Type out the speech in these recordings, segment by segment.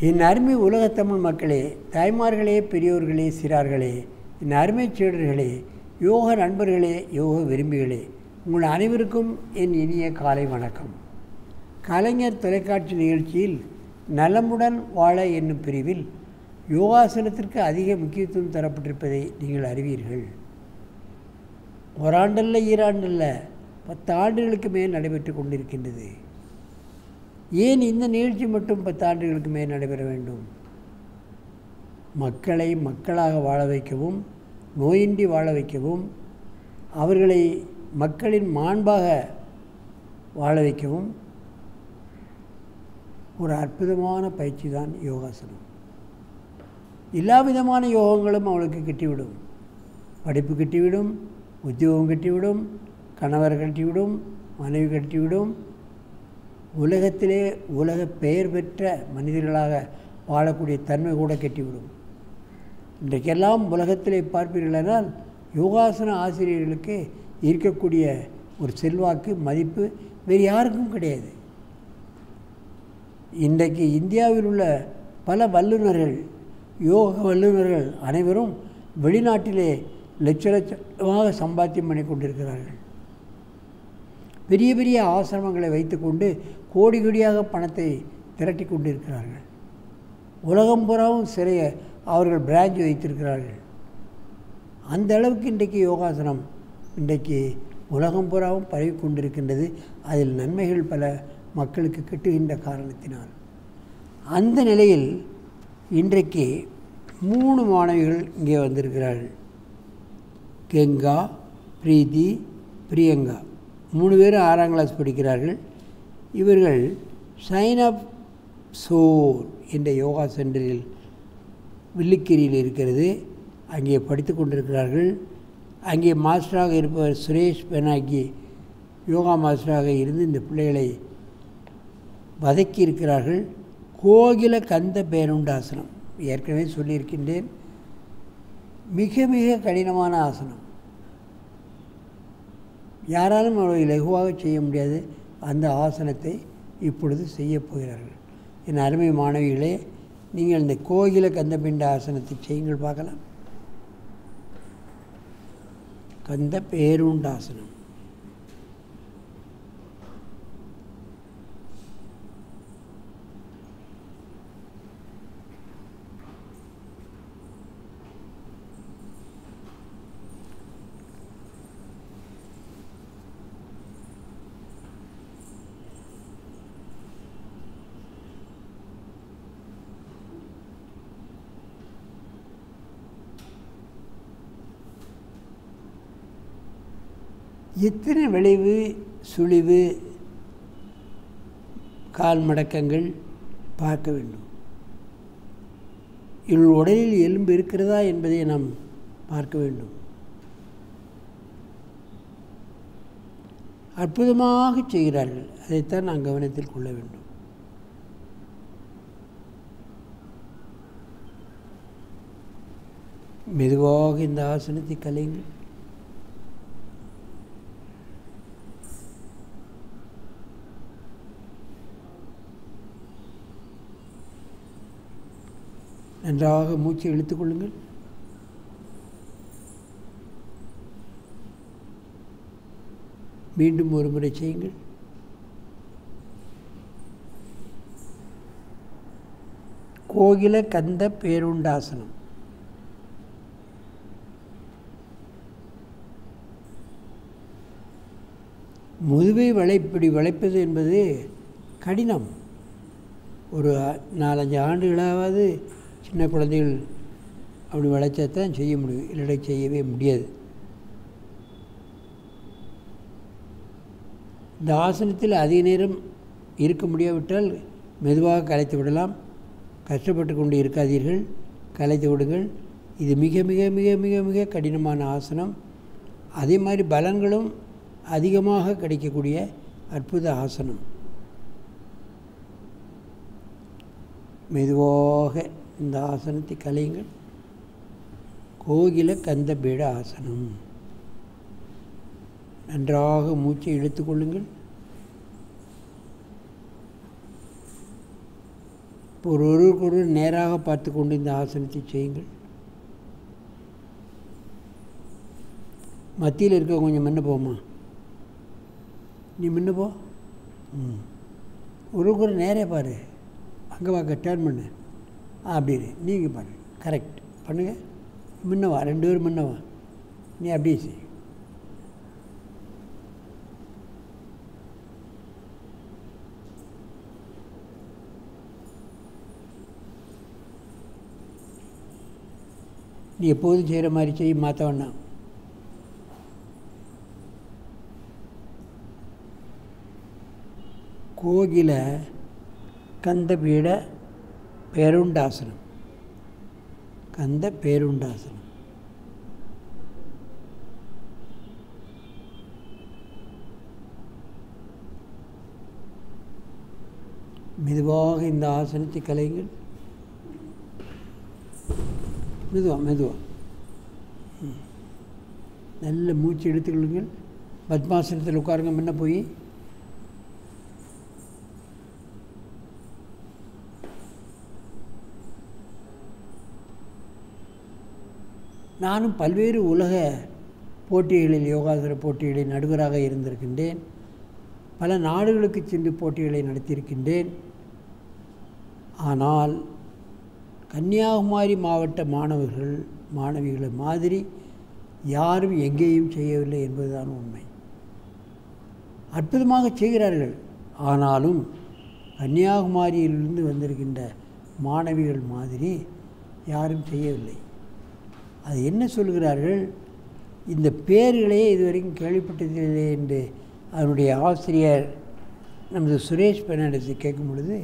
என் அருமை உலகத்தமிழ் மக்களே, தாய்மார்களே, பெரியோர்களே, சிறார்களே, என் அருமை சீடர்களே, யோக நண்பர்களே, யோக விரும்பிகளே, உங்கள் அனைவருக்கும் என் இனிய காலை வணக்கம். கலைஞர் தொலைக்காட்சி நிகழ்ச்சியில் நலமுடன் வாழ என்னும் பிரிவில் யோகாசனத்திற்கு அதிக முக்கியத்துவம் தரப்பட்டிருப்பதை நீங்கள் அறிவீர்கள். ஓராண்டல்ல, ஈராண்டல்ல, 10 ஆண்டுகளுக்கு மேல் நடைபெற்று கொண்டிருக்கின்றது. ஏன் இந்த நிகழ்ச்சி மட்டும் 10 ஆண்டுகளுக்கு மேல் நடைபெற வேண்டும்? மக்களை மக்களாக வாழ வைக்கவும், நோயின்றி வாழ வைக்கவும், அவர்களை மக்களின் மாண்பாக வாழ வைக்கவும் ஒரு அற்புதமான பயிற்சி தான் யோகாசனம். எல்லா விதமான யோகங்களும் அவளுக்கு கிட்டிவிடும். படிப்பு கிட்டிவிடும், உத்தியோகம் கட்டிவிடும், கணவர் கட்டிவிடும், மனைவி கட்டிவிடும், உலகத்திலே உலக பெயர் பெற்ற மனிதர்களாக வாழக்கூடிய தன்மை கூட கட்டிவிடும். இன்றைக்கெல்லாம் உலகத்திலே பார்ப்பீர்களானால் யோகாசன ஆசிரியர்களுக்கு இருக்கக்கூடிய ஒரு செல்வாக்கு, மதிப்பு வேறு யாருக்கும் கிடையாது. இன்றைக்கு இந்தியாவில் உள்ள பல வல்லுநர்கள், யோக வல்லுநர்கள் அனைவரும் வெளிநாட்டிலே லட்சமாக சம்பாத்தியம் பண்ணி கொண்டிருக்கிறார்கள். பெரிய பெரிய ஆசிரமங்களை வைத்துக்கொண்டு கோடி கோடியாக பணத்தை திரட்டி கொண்டிருக்கிறார்கள். உலகம் பூராவும் சிறைய அவர்கள் பிரான்ச் வைத்திருக்கிறார்கள். அந்த அளவுக்கு இன்றைக்கு யோகாசனம் இன்றைக்கு உலகம் பூராவும் பரவி கொண்டிருக்கின்றது. அதில் நன்மைகள் பல மக்களுக்கு கிட்டுகின்ற காரணத்தினால். அந்த நிலையில் இன்றைக்கு 3 மாணவிகள் இங்கே வந்திருக்கிறார்கள். கங்கா, பிரீத்தி, பிரியங்கா. 3 பேரும் 6ஆம் கிளாஸ் படிக்கிறார்கள். இவர்கள் சைன் ஆஃப் சோல் என்ற யோகா சென்டரில் வில்லிக்கேரியில் இருக்கிறது. அங்கே படித்து கொண்டிருக்கிறார்கள். அங்கே மாஸ்டராக இருப்பவர் சுரேஷ் பெனாகி யோகா மாஸ்டராக இருந்து இந்த பிள்ளைகளை வதக்கி இருக்கிறார்கள். கோகில கந்த பேருண்டாசனம் ஏற்கனவே சொல்லியிருக்கின்றேன். மிக மிக கடினமான ஆசனம். யாராலும் அவ்வளோ இலகுவாக செய்ய முடியாது. அந்த ஆசனத்தை இப்பொழுது செய்யப் போகிறார்கள். என் அருமை மாணவிகளே, நீங்கள் இந்த கோகில கந்தபிண்ட ஆசனத்தை செய்யுங்கள் பார்க்கலாம். கந்த பேருண்டாசனம். எத்தனை விளைவு, சுழிவு, கால் மடக்கங்கள் பார்க்க வேண்டும். இவள் உடலில் எலும்பு இருக்கிறதா என்பதை நாம் பார்க்க வேண்டும். அற்புதமாக செய்கிறார்கள். அதைத்தான் நாம் கவனத்தில் கொள்ள வேண்டும். மெதுவாக இந்த ஆசனத்தை கலையுங்கள். நன்றாக மூச்சை இழுத்துக் கொள்ளுங்கள். மீண்டும் ஒரு முறை செய்யுங்கள். கோகில கந்த பேருண்டாசனம். முதுவை வளைப்பது என்பது கடினம். ஒரு 4-5 ஆண்டுகளாவது சின்ன குழந்தைகள் அப்படி வளைச்சாத்தான் செய்ய முடியும், இல்லைன்னா செய்யவே முடியாது. இந்த ஆசனத்தில் அதிக நேரம் இருக்க முடியாவிட்டால் மெதுவாக கலைத்து விடலாம். கஷ்டப்பட்டு கொண்டு இருக்காதீர்கள், கலைத்து விடுங்கள். இது மிக மிக மிக மிக மிக கடினமான ஆசனம். அதே மாதிரி பலன்களும் அதிகமாக கிடைக்கக்கூடிய அற்புத ஆசனம். மெதுவாக இந்த ஆசனத்தை கலையுங்கள். கோகில கந்த பீட ஆசனம். நன்றாக மூச்சை இழுத்துக் கொள்ளுங்கள். ஒருவருக்கொருவர் நேராக பார்த்து கொண்டு இந்த ஆசனத்தை செய்யுங்கள். மத்தியில் இருக்க கொஞ்சம் முன்ன போமா, நீ முன்ன போ. ஒருவருக்கொரு நேரே பாரு, அங்கே வாக்க டேர்ன் பண்ணு, அப்படி நீங்கள் பாரு, கரெக்ட் பண்ணுங்கள். முன்னவா, 2 பேரும் முன்னவா, நீ அப்படியே செய். நீ எப்போதும் செய்கிற மாதிரி செய், மாற்ற வேண்டாம். கோகில கந்தபீட பேருண்டாசனம். கந்த பேருண்டாசனம். மெதுவாக இந்த ஆசனத்தை கலையுங்கள். மெதுவாக நல்ல மூச்சு எடுத்துக்கொள்ளுங்கள். பத்மாசனத்தில் உட்காருங்க. முன்ன போய் நானும் பல்வேறு உலக போட்டிகளில், யோகாசன போட்டிகளில் நடுவராக இருந்திருக்கின்றேன். பல நாடுகளுக்கு சென்று போட்டிகளை நடத்தியிருக்கின்றேன். ஆனால் கன்னியாகுமரி மாவட்ட மாணவிகளை மாதிரி யாரும் எங்கேயும் செய்யவில்லை என்பதுதான் உண்மை. அற்புதமாக செய்கிறார்கள். ஆனாலும் கன்னியாகுமரியிலிருந்து வந்திருக்கின்ற மாணவிகள் மாதிரி யாரும் செய்யவில்லை. அது என்ன சொல்கிறார்கள், இந்த பேர்களையே இதுவரைக்கும் கேள்விப்பட்டதில்லை என்று அதனுடைய ஆசிரியர் நமது சுரேஷ் பெர்னாண்டஸை கேட்கும் பொழுது,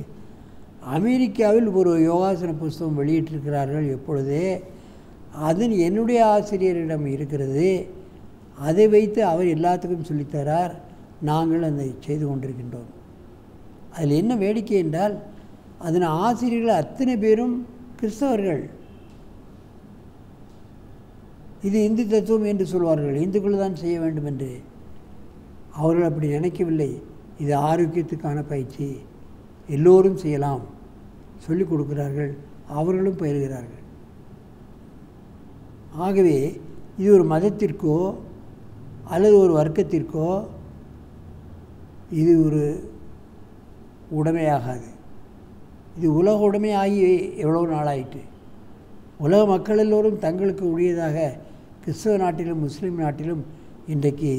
அமெரிக்காவில் ஒரு யோகாசன புஸ்தகம் வெளியிட்டிருக்கிறார்கள் எப்பொழுதே, அது என்னுடைய ஆசிரியரிடம் இருக்கிறது, அதை வைத்து அவர் எல்லாத்துக்கும் சொல்லித்தரார், நாங்கள் அதை செய்து கொண்டிருக்கின்றோம். அதில் என்ன வேடிக்கை என்றால், அதன் ஆசிரியர்கள் அத்தனை பேரும் கிறிஸ்தவர்கள். இது இந்து தத்துவம் என்று சொல்வார்கள், இந்துக்கள் தான் செய்ய வேண்டும் என்று. அவர்கள் அப்படி நினைக்கவில்லை. இது ஆரோக்கியத்துக்கான பயிற்சி, எல்லோரும் செய்யலாம் சொல்லிக் கொடுக்கிறார்கள், அவர்களும் பயில்கிறார்கள். ஆகவே இது ஒரு மதத்திற்கோ அல்லது ஒரு வர்க்கத்திற்கோ இது ஒரு உடைமையாகாது. இது உலக உடைமையாகி எவ்வளோ நாளாயிற்று. உலக மக்கள் எல்லோரும் தங்களுக்கு உரியதாக கிறிஸ்தவ நாட்டிலும் முஸ்லீம் நாட்டிலும் இன்றைக்கு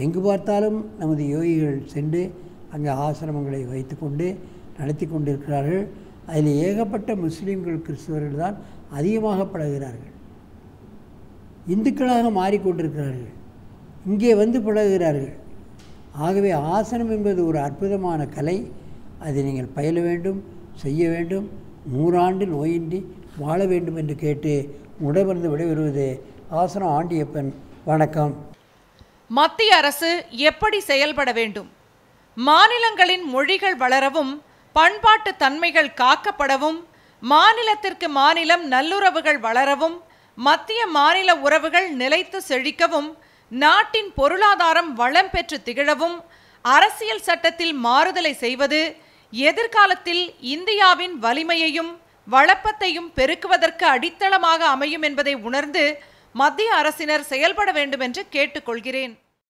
எங்கு பார்த்தாலும் நமது யோகிகள் சென்று அங்கே ஆசிரமங்களை வைத்து கொண்டு நடத்தி கொண்டிருக்கிறார்கள். அதில் ஏகப்பட்ட முஸ்லீம்கள் கிறிஸ்தவர்கள் தான் அதிகமாக பழகுகிறார்கள். இந்துக்களாக மாறிக்கொண்டிருக்கிறார்கள், இங்கே வந்து பழகுகிறார்கள். ஆகவே ஆசனம் என்பது ஒரு அற்புதமான கலை. அதை நீங்கள் பயில வேண்டும், செய்ய வேண்டும், 100 ஆண்டு நோயின்றி வாழ வேண்டும் என்று கேட்டு உடமிருந்து விடைபெறுவது ஆசனம் ஆண்டியப்பன். வணக்கம். மத்திய அரசு எப்படி செயல்பட வேண்டும்? மாநிலங்களின் மொழிகள் வளரவும், பண்பாட்டு தன்மைகள் காக்கப்படவும், மாநிலத்திற்கு மாநிலம் நல்லுறவுகள் வளரவும், மத்திய மாநில உறவுகள் நிலைத்து செழிக்கவும், நாட்டின் பொருளாதாரம் வளம் பெற்று திகழவும் அரசியல் சட்டத்தில் மாறுதலை செய்வது எதிர்காலத்தில் இந்தியாவின் வலிமையையும் வளப்பத்தையும் பெருக்குவதற்கு அடித்தளமாக அமையும் என்பதை உணர்ந்து மத்திய அரசினர் செயல்பட வேண்டும் என்று கேட்டுக்கொள்கிறேன்.